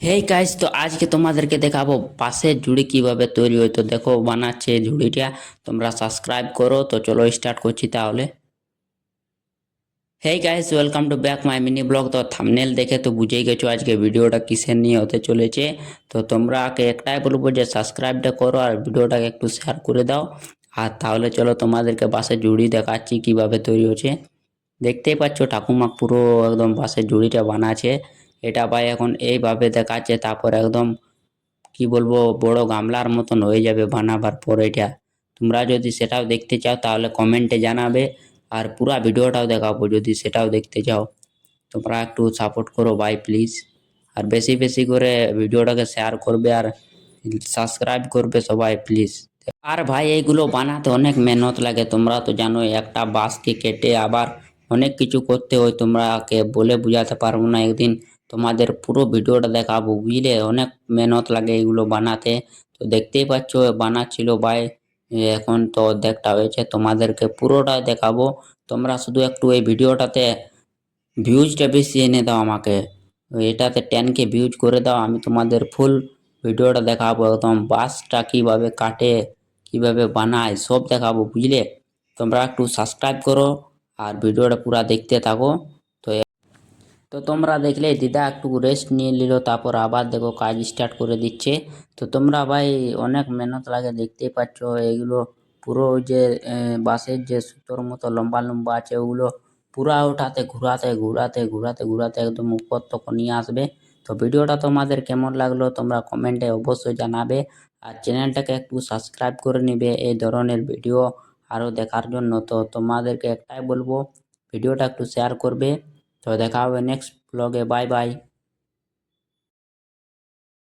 Hey guys, তো আজকে তোমাদেরকে দেখাবো বাঁশের ঝুড়ি কিভাবে তৈরি হয়। তো দেখো বানাচ্ছে এই ঝুড়িটা। তোমরা সাবস্ক্রাইব করো। তো চলো স্টার্ট করছি তাহলে। Hey guys, welcome to back my mini blog. তো থাম্বনেল দেখে তো বুঝেই গেছো আজকে ভিডিওটা কিসের নিয়ে হতে চলেছে। তো তোমরাকে একটাই বলবো যে সাবস্ক্রাইবটা করো আর ভিডিওটাকে একটু শেয়ার করে দাও। আর তাহলে চলো তোমাদেরকে বাঁশের ঝুড়ি দেখাচ্ছি কিভাবে তৈরি হচ্ছে। দেখতেই পাচ্ছ ঠাকুমা পুরো একদম বাঁশের ঝুড়িটা বানাচ্ছে। এটা ভাই এখন এইভাবে দেখাচ্ছে, তারপর একদম কি বলবো বড় গামলার মতন হয়ে যাবে বানাবার পর। এটা তোমরা যদি সেটাও দেখতে চাও তাহলে কমেন্টে জানাবে, আর পুরা ভিডিওটাও দেখাবো যদি সেটাও দেখতে চাও। তোমরা একটু সাপোর্ট করো ভাই প্লিজ, আর বেশি বেশি করে ভিডিওটাকে শেয়ার করবে আর সাবস্ক্রাইব করবে সবাই প্লিজ। আর ভাই এইগুলো বানাতে অনেক মেহনত লাগে, তোমরা তো জানোই। একটা বাঁশকে কেটে আবার অনেক কিছু করতে হয়, তোমরাকে বলে বোঝাতে পারবো না। একদিন তোমাদের পুরো ভিডিওটা দেখাবো, বুঝলে। অনেক মেহনত লাগে এগুলো বানাতে। তো দেখতেই পাচ্ছ বানাচ্ছিল ভাই। এখন তো অর্ধেকটা হয়েছে, তোমাদেরকে পুরোটা দেখাবো। তোমরা শুধু একটু এই ভিডিওটাতে ভিউজটা বেশি এনে দাও আমাকে। এটাতে 10K ভিউজ করে দাও, আমি তোমাদের ফুল ভিডিওটা দেখাবো। একদম বাঁশটা কিভাবে কাটে, কিভাবে বানায় সব দেখাবো, বুঝলে। তোমরা একটু সাবস্ক্রাইব করো আর ভিডিওটা পুরা দেখতে থাকো। তো তো তোমরা দেখলে দিদা একটু রেস্ট নিয়ে নিল, তারপর আবার দেখো কাজ স্টার্ট করে দিচ্ছে। তো তোমরা ভাই অনেক মেহনত লাগে, দেখতেই পাচ্ছ। এগুলো পুরো ওই যে বাঁশের যে সুতোর মতো লম্বা লম্বা আছে ওগুলো পুরা ওঠাতে ঘুরাতে ঘুরাতে ঘুরাতে ঘুরাতে একদম উপর তক নিয়ে আসবে। তো ভিডিওটা তোমাদের কেমন লাগলো তোমরা কমেন্টে অবশ্যই জানাবে, আর চ্যানেলটাকে একটু সাবস্ক্রাইব করে নিবে এই ধরনের ভিডিও আরও দেখার জন্য। তো তোমাদেরকে একটাই বলবো, ভিডিওটা একটু শেয়ার করবে। তো দেখা হবে নেক্সট ব্লগে। Bye bye.